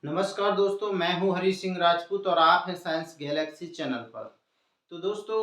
नमस्कार दोस्तों, मैं हूं हरी सिंह राजपूत और आप हैं साइंस गैलेक्सी चैनल पर। तो दोस्तों,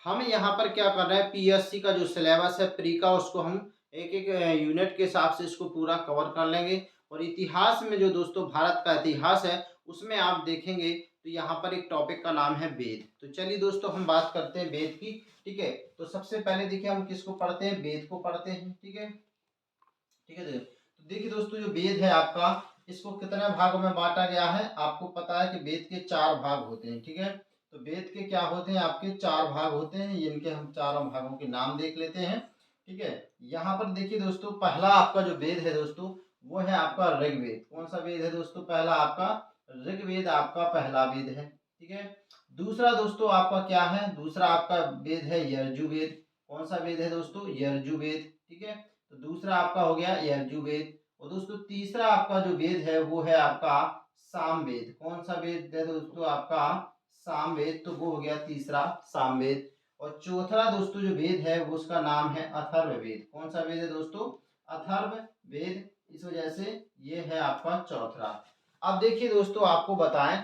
हम यहाँ पर क्या कर रहे हैं, पीएससी का जो सिलेबस है प्री का, उसको हम एक-एक यूनिट के हिसाब से इसको पूरा कवर कर लेंगे। और इतिहास में जो दोस्तों भारत का इतिहास है, उसमें आप देखेंगे तो यहाँ पर एक टॉपिक का नाम है वेद। तो चलिए दोस्तों, हम बात करते हैं वेद की, ठीक है? तो सबसे पहले देखिए हम किसको पढ़ते हैं, वेद को पढ़ते हैं, ठीक है? ठीक है जी। तो देखिए दोस्तों, जो वेद है आपका, इसको कितने भागों में बांटा गया है? आपको पता है कि वेद के 4 भाग होते हैं, ठीक है? तो वेद के क्या होते हैं, आपके 4 भाग होते हैं। इनके हम चारों भागों के नाम देख लेते हैं, ठीक है? यहाँ पर देखिए दोस्तों, पहला आपका जो वेद है दोस्तों, वो है आपका ऋग्वेद। कौन सा वेद है दोस्तों? पहला आपका ऋग्वेद आपका पहला वेद है, ठीक है? दूसरा दोस्तों आपका क्या है? दूसरा आपका वेद है यजुर्वेद। कौन सा वेद है दोस्तों? यजुर्वेद, ठीक है? तो दूसरा आपका हो गया यजुर्वेद। और दोस्तों तीसरा आपका जो वेद है वो है आपका सामवेद। कौन सा वेद है दोस्तों? आपका सामवेद। तो वो हो गया तीसरा सामवेद। और चौथा दोस्तों जो वेद है वो उसका नाम है अथर्ववेद। कौन सा वेद है दोस्तों? अथर्ववेद। इस वजह से ये है आपका चौथा। अब देखिए दोस्तों, आपको बताएं,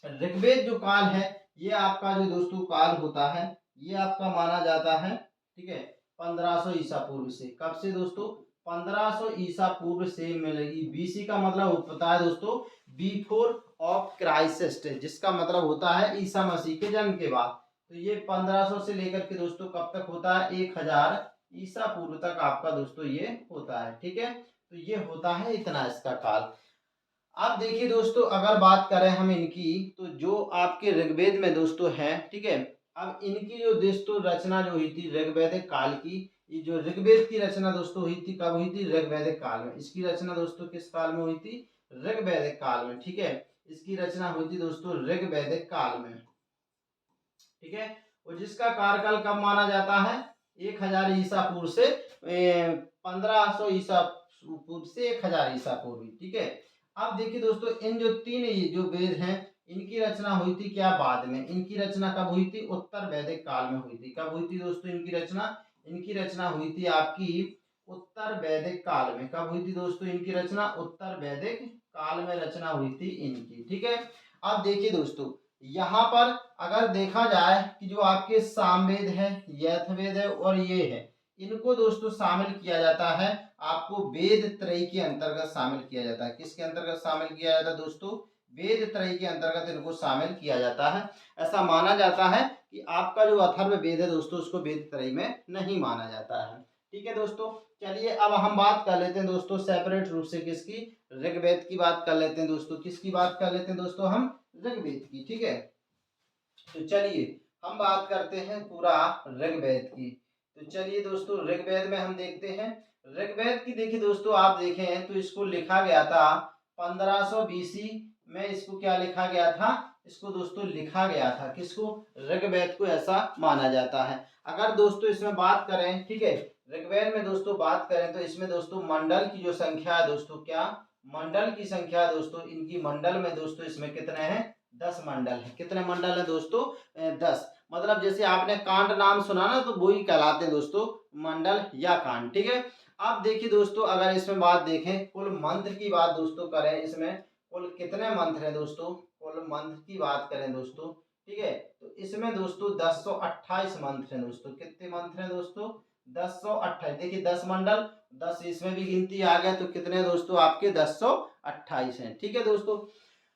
ऋग्वेद जो काल है, ये आपका जो दोस्तों काल होता है, ये आपका माना जाता है, ठीक है, 1500 ईसा पूर्व से। कब से दोस्तों? 1500 ईसा पूर्व से मिलेगी। बीसी का मतलब पता है दोस्तों, बिफोर ऑफ क्राइस्ट, जिसका मतलब होता है ईसा मसीह के जन्म के बाद। तो ये 1500 से लेकर के दोस्तों कब तक होता है? 1000 ईसा पूर्व तक आपका दोस्तों ये होता है, ठीक है? तो ये होता है इतना इसका काल। अब देखिए दोस्तों, अगर बात करें हम इनकी, तो जो आपके ऋग्वेद में दोस्तों है, ठीक है? अब इनकी जो दोस्तों रचना जो हुई थी ऋग्वैदिक काल की, ये जो ऋग्वेद की रचना दोस्तों हुई थी, कब हुई थी? ऋग्वैदिक काल में। इसकी रचना दोस्तों किस काल में हुई थी? ऋग्वैदिक काल में, ठीक है? इसकी रचना हुई थी दोस्तों ऋग्वैदिक काल में, ठीक है? और जिसका कार्यकाल कब माना जाता है? 1000 ईसा पूर्व से 1500 ईसा पूर्व से 1000 ईसा पूर्व, ठीक है? अब देखिए दोस्तों, इन जो तीन ये जो वेद हैं, इनकी रचना हुई थी क्या? बाद में। इनकी रचना कब हुई थी? उत्तर वैदिक काल में हुई थी। कब हुई थी दोस्तों इनकी रचना? इनकी रचना हुई थी आपकी उत्तर वैदिक काल में। कब हुई थी दोस्तों इनकी रचना? उत्तर वैदिक काल में रचना हुई थी इनकी, ठीक है? अब देखिए दोस्तों, यहाँ पर अगर देखा जाए कि जो आपके सामवेद है, यथवेद है और ये है, इनको दोस्तों शामिल किया जाता है, आपको वेद त्रयी के अंतर्गत शामिल किया जाता है। किसके अंतर्गत शामिल किया जाता है दोस्तों? वेद त्रयी के अंतर्गत इनको शामिल किया जाता है। ऐसा माना जाता है कि आपका जो अथर्ववेद है दोस्तों, उसको वेद त्रयी में नहीं माना जाता है, ठीक है दोस्तों? चलिए अब हम बात कर लेते हैं दोस्तों सेपरेट रूप से, किसकी? ऋग्वेद की बात कर लेते हैं दोस्तों। किसकी बात कर लेते हैं दोस्तों? हम ऋग्वेद की, ठीक है? तो चलिए हम बात करते हैं पूरा ऋग्वेद की। तो चलिए दोस्तों, ऋग्वेद में हम देखते हैं, ऋग्वेद की देखिए दोस्तों, आप देखें तो इसको लिखा गया था 1500 बीसी में। इसको क्या लिखा गया था? इसको दोस्तों लिखा गया था, किसको? ऋग्वेद को, ऐसा माना जाता है। अगर दोस्तों इसमें बात करें, ठीक है, ऋग्वेद में दोस्तों बात करें तो इसमें दोस्तों मंडल की जो संख्या है दोस्तों, क्या? मंडल की संख्या दोस्तों, इनकी मंडल में दोस्तों इसमें कितने हैं? 10 मंडल है। कितने मंडल है दोस्तों? 10। मतलब जैसे आपने कांड नाम सुना ना, तो वही कहलाते हैं दोस्तों मंडल या कांड, ठीक है? अब देखिए दोस्तों, अगर इसमें बात देखें, कुल मंत्र की बात दोस्तों करें, इसमें कुल कितने मंत्र हैं दोस्तों? कुल मंत्र की बात करें दोस्तों, ठीक है, तो इसमें दोस्तों 1028 मंत्र हैं दोस्तों। कितने मंत्र हैं दोस्तों? 1028। देखिए 10 मंडल, 10 इसमें भी गिनती आ गया, तो कितने दोस्तों आपके? 1028 हैं, ठीक है दोस्तों?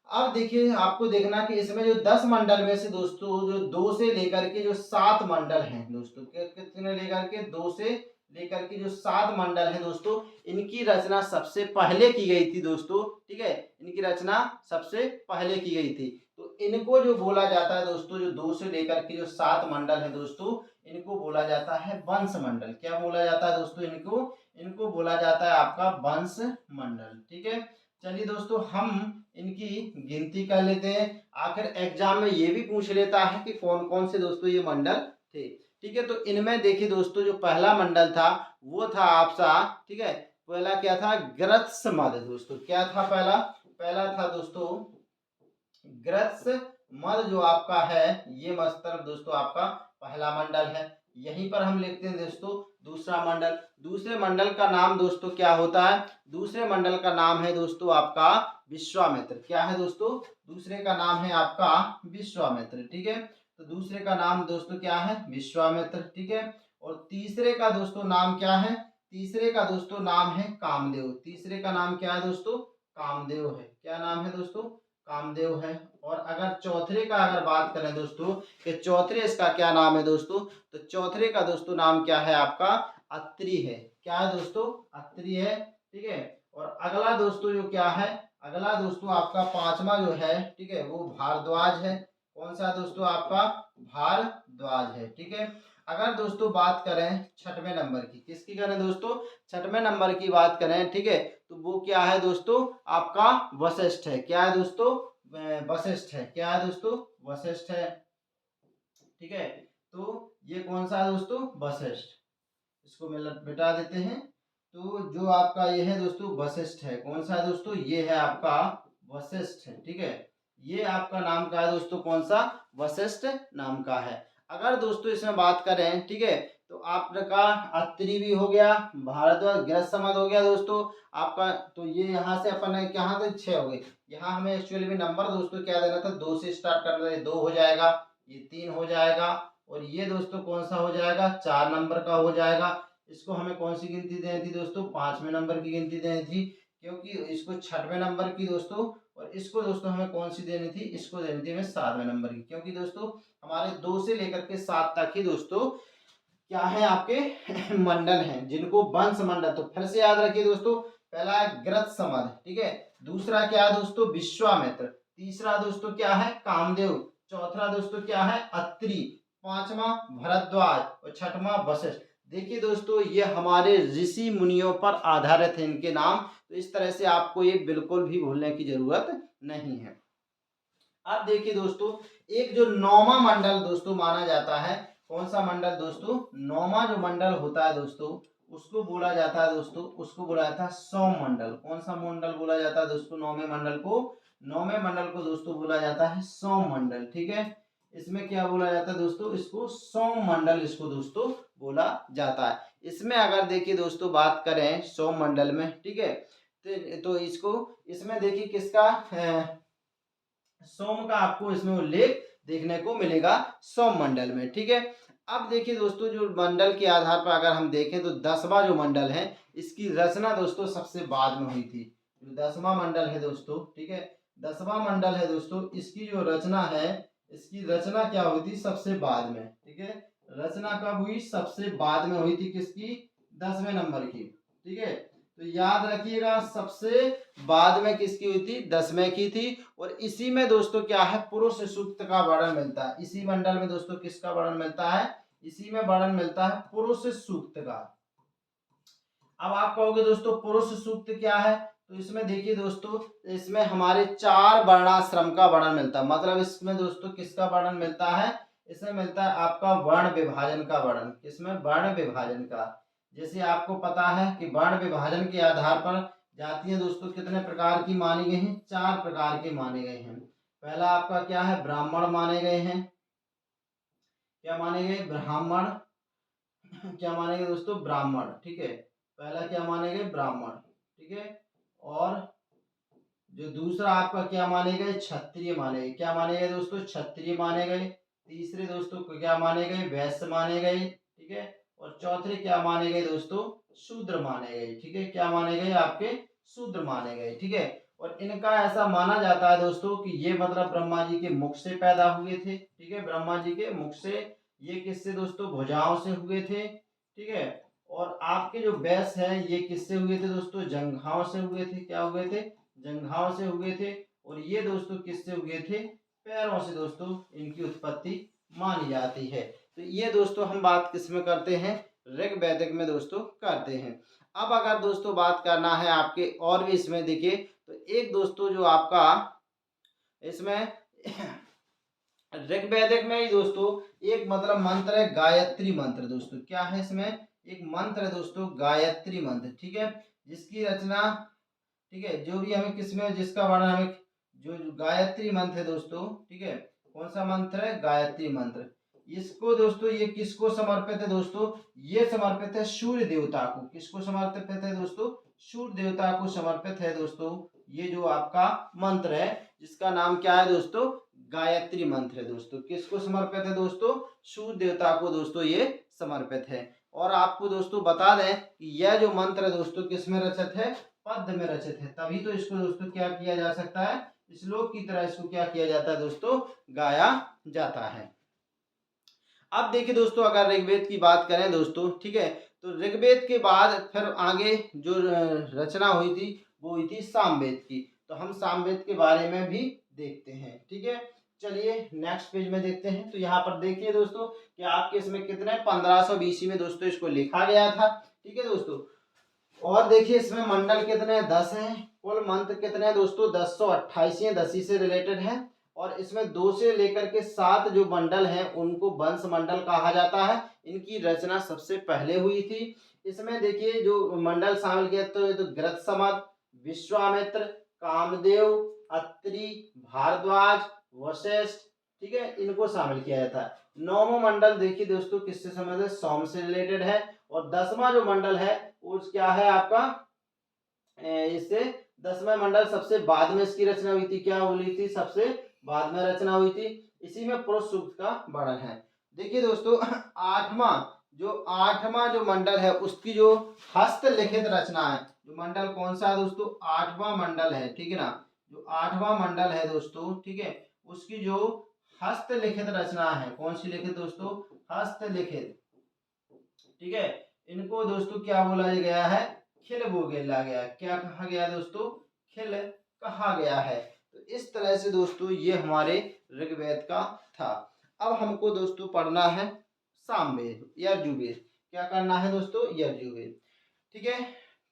अब देखिए, आपको देखना कि इसमें जो 10 मंडल में से दोस्तों, जो 2 से लेकर के जो 7 मंडल हैं दोस्तों, कितने लेकर के? 2 से लेकर के जो 7 मंडल हैं दोस्तों, इनकी रचना सबसे पहले की गई थी दोस्तों, ठीक है? इनकी रचना सबसे पहले की गई थी। तो इनको जो बोला जाता है दोस्तों, जो 2 से लेकर के जो 7 मंडल है दोस्तों, इनको बोला जाता है वंश मंडल। क्या बोला जाता है दोस्तों इनको? इनको बोला जाता है आपका वंश मंडल, ठीक है? चलिए दोस्तों, हम इनकी गिनती कर लेते हैं। आखिर एग्जाम में ये भी पूछ लेता है कि कौन कौन से दोस्तों ये मंडल थे, ठीक है? तो इनमें देखिए दोस्तों, जो पहला मंडल था वो था आपका, ठीक है, पहला क्या था? ग्रत्समद दोस्तों। क्या था पहला? पहला था दोस्तों ग्रत्समद, जो आपका है ये मस्तर दोस्तों आपका पहला मंडल है। यहीं पर हम लिखते हैं दोस्तों दूसरा मंडल। दूसरे मंडल का नाम दोस्तों क्या होता है? दूसरे मंडल का नाम है दोस्तों आपका विश्वामित्र। क्या है दोस्तों? दूसरे का नाम है आपका विश्वामित्र। ठीक है, तो दूसरे का नाम दोस्तों क्या है? विश्वामित्र। ठीक है, और तीसरे का दोस्तों नाम क्या है? तीसरे का दोस्तों नाम है कामदेव। तीसरे का नाम क्या है दोस्तों? कामदेव है। क्या नाम है दोस्तों? कामदेव है। और अगर चौथे का अगर बात करें दोस्तों कि चौथे इसका क्या नाम है दोस्तों, तो चौथे का दोस्तों नाम क्या है आपका? अत्रि है। क्या है दोस्तों? अत्रि है। ठीक है, और अगला दोस्तों जो क्या है, अगला दोस्तों आपका पांचवा जो है, ठीक है, वो भारद्वाज है। कौन सा दोस्तों? आपका भारद्वाज है। ठीक है, अगर दोस्तों बात करें छठवें नंबर की, किसकी करें दोस्तों? छठवें नंबर की बात करें, ठीक है, तो वो क्या है दोस्तों? आपका वशिष्ठ है। क्या है दोस्तों? वशिष्ठ है। क्या है दोस्तों? वशिष्ठ है। ठीक है, तो ये कौन सा है दोस्तों? वशिष्ठ। इसको मिटा देते हैं। तो जो आपका ये है दोस्तों वशिष्ठ है। कौन सा है दोस्तों? ये है आपका वशिष्ठ है। ठीक है, ये आपका नाम का है दोस्तों, कौन सा? वशिष्ठ नाम का है। अगर दोस्तों इसमें बात करें, ठीक है, तो आपका अत्रि भी हो गया, भारद्वाज गृहसमद हो गया दोस्तों आपका। तो ये यहाँ से अपन कहाँ से 6 हो गए। यहाँ हमें एक्चुअली में नंबर दोस्तों क्या देना था? 2 से स्टार्ट करना था। 2 हो जाएगा, ये 3 हो जाएगा, और ये दोस्तों कौन सा हो जाएगा? 4 नंबर का हो जाएगा। इसको हमें कौन सी गिनती देनी थी दोस्तों? 5वें नंबर की गिनती देनी थी, क्योंकि इसको 6वें नंबर की दोस्तों, और इसको दोस्तों हमें कौन सी देनी थी? इसको देनी थी हमें 7वें नंबर की, क्योंकि दोस्तों हमारे 2 से लेकर के 7 तक ही दोस्तों क्या है आपके मंडल हैं, जिनको वंश मंडल। तो फिर से याद रखिए दोस्तों, पहला है गृहसमद, ठीक है, दूसरा क्या है दोस्तों? विश्वामित्र, तीसरा दोस्तों क्या है? कामदेव, चौथा दोस्तों क्या है? अत्रि, पांचवा भरद्वाज, और छठवां वशिष्ठ। देखिए दोस्तों, ये हमारे ऋषि मुनियों पर आधारित है इनके नाम, तो इस तरह से आपको ये बिल्कुल भी भूलने की जरूरत नहीं है। अब देखिए दोस्तों, एक जो नौवां मंडल दोस्तों माना जाता है, कौन सा मंडल दोस्तों? नौवां जो मंडल होता है दोस्तों, उसको बोला जाता है दोस्तों, उसको बोला जाता है सौम मंडल। कौन सा मंडल बोला जाता है दोस्तों? नौवें मंडल को, नौवें मंडल को दोस्तों बोला जाता है सौम मंडल। ठीक है, इसमें क्या बोला जाता है दोस्तों? इसको सौम मंडल, इसको दोस्तों बोला जाता है। इसमें अगर देखिए दोस्तों बात करें सौम मंडल में, ठीक है, तो इसको, इसमें देखिए किसका सोम का आपको इसमें उल्लेख देखने को मिलेगा सोम मंडल में। ठीक है, अब देखिए दोस्तों, जो मंडल के आधार पर अगर हम देखें तो 10वां जो मंडल है, इसकी रचना दोस्तों सबसे बाद में हुई थी। जो 10वां मंडल है दोस्तों, ठीक है, 10वां मंडल है दोस्तों, इसकी जो रचना है, इसकी रचना क्या हुई थी? सबसे बाद में। ठीक है, रचना कब हुई? सबसे बाद में हुई थी। किसकी? 10वें नंबर की। ठीक है, तो याद रखिएगा, सबसे बाद में किसकी हुई थी? 10वें की थी। और इसी में दोस्तों क्या है? पुरुष सूक्त का वर्णन मिलता है। इसी मंडल में दोस्तों किसका वर्णन मिलता है? इसी में वर्णन मिलता है पुरुष सूक्त का। अब आप कहोगे दोस्तों पुरुष सूक्त क्या है? तो इसमें देखिए दोस्तों, इसमें हमारे 4 वर्णाश्रम का वर्णन मिलता है। मतलब इसमें दोस्तों किसका वर्णन मिलता है? इसमें मिलता है आपका वर्ण विभाजन का वर्णन। किसमें? वर्ण विभाजन का। जैसे आपको पता है कि वर्ण विभाजन के आधार पर जातियां दोस्तों कितने प्रकार की मानी गई हैं? 4 प्रकार के माने गए हैं। पहला आपका क्या है? ब्राह्मण माने गए हैं। क्या माने गए? ब्राह्मण। क्या माने गए दोस्तों? ब्राह्मण। ठीक है, पहला क्या माने गए? ब्राह्मण। ठीक है, और जो दूसरा आपका क्या माने गए? क्षत्रिय माने गए। क्या माने गए दोस्तों? क्षत्रिय माने गए। तीसरे दोस्तों को क्या माने गए? वैश्य माने गए। ठीक है, और चौथे क्या माने गए दोस्तों? शूद्र माने गए। ठीक है, क्या माने गए? आपके शूद्र माने गए। ठीक है, और इनका ऐसा माना जाता है दोस्तों कि ये मतलब ब्रह्मा जी के मुख से पैदा हुए थे। ठीक है, ब्रह्मा जी के मुख से। ये किससे दोस्तों? भुजाओं से हुए थे। ठीक है, और आपके जो वैश्य है ये किससे हुए थे दोस्तों? जंघाओं से हुए थे। क्या हुए थे? जंघाओं से हुए थे। और ये दोस्तों किससे हुए थे? पैरों से दोस्तों इनकी उत्पत्ति मानी जाती है। तो ये दोस्तों हम बात किसमें करते हैं? ऋग वैदिक में दोस्तों करते हैं। अब अगर दोस्तों बात करना है आपके और भी इसमें देखिए, तो एक दोस्तों जो आपका इसमें ऋग्वैदिक में ही दोस्तों एक मतलब मंत्र है गायत्री मंत्र। दोस्तों क्या है इसमें? एक मंत्र है दोस्तों गायत्री मंत्र। ठीक है, जिसकी रचना, ठीक है, जो भी हमें किसमें जिसका वर्णन हमें, जो गायत्री मंत्र है दोस्तों, ठीक है, कौन सा मंत्र है? गायत्री मंत्र। इसको दोस्तों ये किसको समर्पित है दोस्तों, ये समर्पित है सूर्य देवता को। किसको समर्पित है दोस्तों, सूर्य देवता को समर्पित है दोस्तों। ये जो आपका मंत्र है जिसका नाम क्या है दोस्तों, गायत्री मंत्र है दोस्तों। किसको समर्पित है दोस्तों, सूर्य देवता को दोस्तों ये समर्पित है। और आपको दोस्तों बता दें कि यह जो मंत्र है दोस्तों किस में रचित है, पद्य में रचित है। तभी तो इसको दोस्तों क्या किया जा सकता है, श्लोक की तरह इसको क्या किया जाता है दोस्तों, गाया जाता है। अब देखिए दोस्तों अगर ऋग्वेद की बात करें दोस्तों, ठीक है, तो ऋग्वेद के बाद फिर आगे जो रचना हुई थी वो हुई थी सामवेद की। तो हम सामवेद के बारे में भी देखते हैं, ठीक है। चलिए नेक्स्ट पेज में देखते हैं। तो यहाँ पर देखिए दोस्तों कि आपके इसमें कितने 1500 BC में दोस्तों इसको लिखा गया था, ठीक है दोस्तों। और देखिए इसमें मंडल कितने 10 हैं, कुल मंत्र कितने हैं दोस्तों 1028 हैं, 10 से रिलेटेड है। और इसमें 2 से लेकर के 7 जो मंडल हैं उनको वंश मंडल कहा जाता है। इनकी रचना सबसे पहले हुई थी। इसमें देखिए जो मंडल शामिल किए तो गृत्समद, विश्वामित्र, कामदेव, अत्रि, भारद्वाज, वशिष्ठ, ठीक है, इनको शामिल किया जाता है। 9वां मंडल देखिए दोस्तों किससे संबंधित है, सोम से रिलेटेड है। और 10वां जो मंडल है वो क्या है आपका, इससे 10वां मंडल सबसे बाद में इसकी रचना हुई थी। क्या हुई थी, सबसे बाद में रचना हुई थी। इसी में पुरुष सूक्त का वर्णन है। देखिए दोस्तों आठवां जो मंडल है उसकी जो हस्तलिखित रचना है, जो मंडल कौन सा है दोस्तों, 8वां मंडल है, ठीक है ना। जो 8वां मंडल है दोस्तों, ठीक है, उसकी जो हस्तलिखित रचना है, कौन सी लिखित दोस्तों, हस्तलिखित, ठीक है, इनको दोस्तों क्या बोला गया है, खिल बोला गया। क्या कहा गया दोस्तों, खिल कहा गया है। तो इस तरह से दोस्तों ये हमारे ऋग्वेद का था। अब हमको दोस्तों पढ़ना है सामवेद, यजुर्वेद। क्या करना है दोस्तों, यजुर्वेद, ठीक है।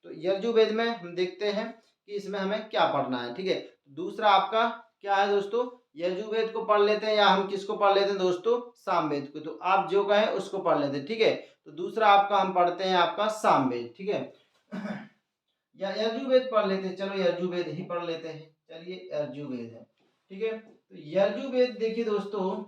तो यजुर्वेद में हम देखते हैं कि इसमें हमें क्या पढ़ना है, ठीक है। दूसरा आपका क्या है दोस्तों, यजुर्वेद को पढ़ लेते हैं या हम किसको पढ़ लेते हैं दोस्तों, सामवेद को। तो आप जो कहें उसको पढ़ लेते हैं, ठीक है। तो दूसरा आपका हम पढ़ते हैं आपका सामवेद, ठीक है। या यजुर्वेद पढ़ लेते हैं, चलो यजुर्वेद ही पढ़ लेते हैं। चलिए यजुर्वेद है, ठीक है। तो यजुर्वेद देखिए दोस्तों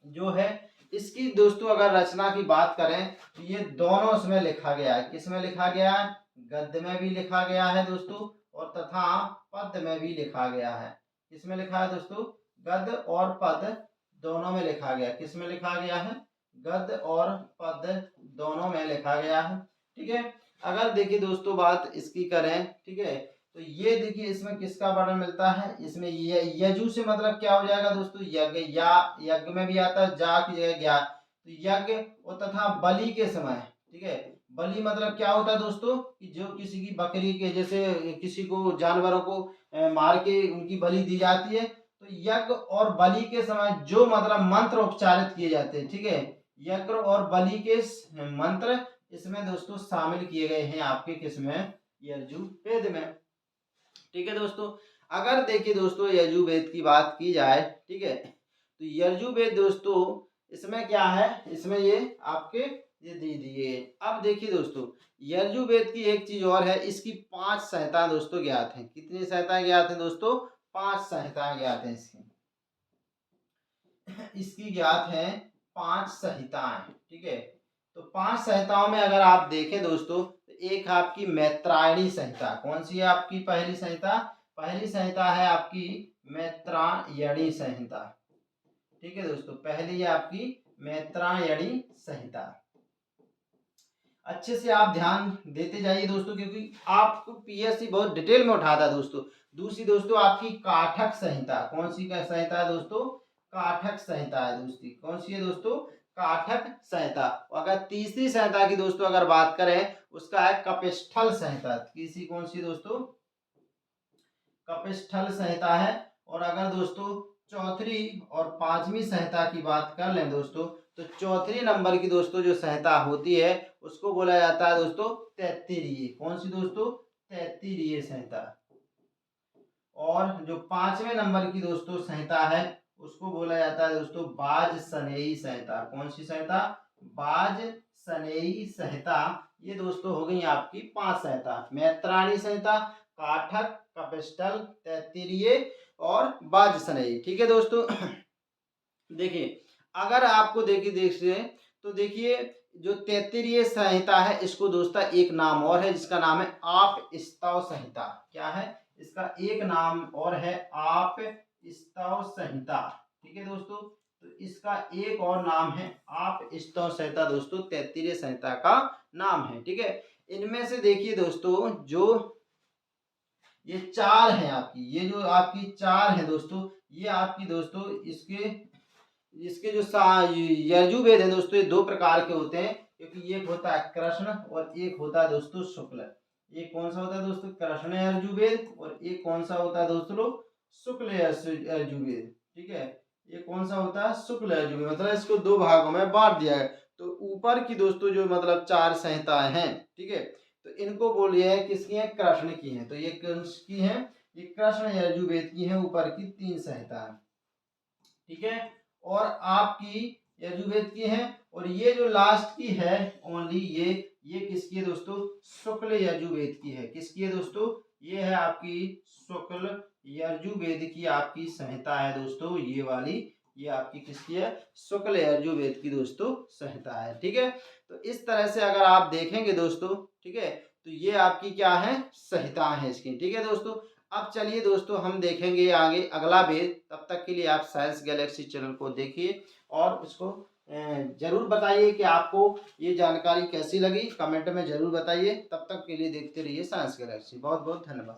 जो है इसकी दोस्तों अगर रचना की बात करें तो ये दोनों इसमें लिखा गया है। किसमें लिखा गया है, गद्य में भी लिखा गया है दोस्तों और तथा पद्य में भी लिखा गया है। किसमें लिखा है दोस्तों, गद्य और पद्य दोनों में लिखा गया। किसमें लिखा गया है, गद्य और पद्य दोनों में लिखा गया है, ठीक है। अगर देखिए दोस्तों बात इसकी करें, ठीक है, तो ये देखिए इसमें किसका वर्णन मिलता है, इसमें यजु से मतलब क्या हो जाएगा दोस्तों, यज्ञ, या यज्ञ में भी आता है जा की जगह ज्ञा, तो यज्ञ और तथा बलि के समय, ठीक है। बलि मतलब क्या होता है दोस्तों कि जो किसी की बकरी के जैसे किसी को जानवरों को मार के उनकी बलि दी जाती है, तो यज्ञ और बलि के समय जो मतलब मंत्र उपचारित किए जाते हैं, ठीक है, यज्ञ और बलि के मंत्र इसमें दोस्तों शामिल किए गए हैं आपके किसमें, यजुर्वेद में, ठीक है दोस्तों। अगर देखिए दोस्तों यजुर्वेद की बात की जाए, ठीक है, तो यजुर्वेद दोस्तों इसमें क्या है, इसमें ये आपके ये दे दिए। अब देखिए दोस्तों यजुर्वेद की एक चीज और है, इसकी 5 संहिताएं दोस्तों ज्ञात हैं। कितनी संहिताएं ज्ञात हैं दोस्तों, 5 संहिताएं ज्ञात हैं इसकी ज्ञात है 5 संहिताएं, ठीक है। तो 5 संहिताओं में अगर आप देखें दोस्तों तो एक आपकी मैत्रायणी संहिता, कौन सी है आपकी पहली संहिता, पहली संहिता है आपकी मैत्रायणी संहिता, ठीक है दोस्तों, पहली है आपकी मैत्रायणी संहिता। अच्छे से आप ध्यान देते जाइए दोस्तों क्योंकि आपको पीएससी बहुत डिटेल में उठाता है दोस्तों। दूसरी दोस्तों आपकी काठक संहिता, कौन सी का संहिता है दोस्तों, काठक संहिता है दूसरी, कौन सी है दोस्तों, काठक संहिता। अगर तीसरी संहिता की दोस्तों अगर बात करें उसका है कपिस्थल संहिता। तीसरी कौन सी दोस्तों, कपिस्थल संहिता है। और अगर दोस्तों चौथी और 5वीं संहिता की बात कर लें दोस्तों तो चौथी नंबर की दोस्तों जो संहिता होती है उसको बोला जाता है दोस्तों तैत्तिरीय। कौन सी दोस्तों, तैत्तिरीय संहिता। और जो 5वें नंबर की दोस्तों संहिता है उसको बोला जाता है दोस्तों वाजसनेयी संहिता। कौन सी संहिता, वाजसनेयी संहिता। ये दोस्तों हो गई आपकी 5 संहिता, मैत्रायणी संहिता, काठक, कपिस्थल, तैत्तिरीय और वाजसनेयी, ठीक है दोस्तों। देखिए अगर आपको देखिए तो देखिए जो तैत्तिरीय संहिता है इसको दोस्तों एक नाम और है जिसका नाम है आपस्तव संहिता। क्या है इसका एक नाम और है? आपस्तव संहिता। ठीक है दोस्तों, तो इसका एक और नाम है आपस्तव संहिता दोस्तों, तैत्तिरीय संहिता का नाम है। ठीक है, इनमें से देखिए दोस्तों जो ये चार हैं आपकी, ये जो आपकी चार है दोस्तों, ये आपकी दोस्तों इसके इसके जो यजुर्वेद है दोस्तों, ये दो प्रकार के होते हैं, क्योंकि एक होता है कृष्ण और एक होता है दोस्तों शुक्ल। एक कौन सा होता है दोस्तों? कृष्ण यजुर्वेद। और एक कौन सा होता है दोस्तों? शुक्ल यजुर्वेद। ठीक है, ये कौन सा होता है? शुक्ल यजुर्वेद। मतलब इसको दो भागों में बांट दिया है। तो ऊपर की दोस्तों जो मतलब चार संहिताएं हैं, ठीक है, तो इनको बोलिए किसकी है? कृष्ण की है। तो ये किसकी है? ये कृष्ण यजुर्वेद की है, ऊपर की तीन संहिताएं। ठीक है, और आपकी यजुर्वेद की है। और ये जो लास्ट की है ओनली ये किसकी है दोस्तों? शुक्ल यजुर्वेद की है। किसकी है दोस्तों? ये है आपकी शुक्ल यजुर्वेद की आपकी संहिता है दोस्तों, ये वाली। ये आपकी किसकी है? शुक्ल यजुर्वेद की दोस्तों संहिता है। ठीक है, तो इस तरह से अगर आप देखेंगे दोस्तों, ठीक है, तो ये आपकी क्या है? संहिता है इसकी। ठीक है दोस्तों, अब चलिए दोस्तों हम देखेंगे आगे अगला वेद। तब तक के लिए आप साइंस गैलेक्सी चैनल को देखिए और उसको जरूर बताइए कि आपको ये जानकारी कैसी लगी, कमेंट में जरूर बताइए। तब तक के लिए देखते रहिए साइंस गैलेक्सी। बहुत बहुत धन्यवाद।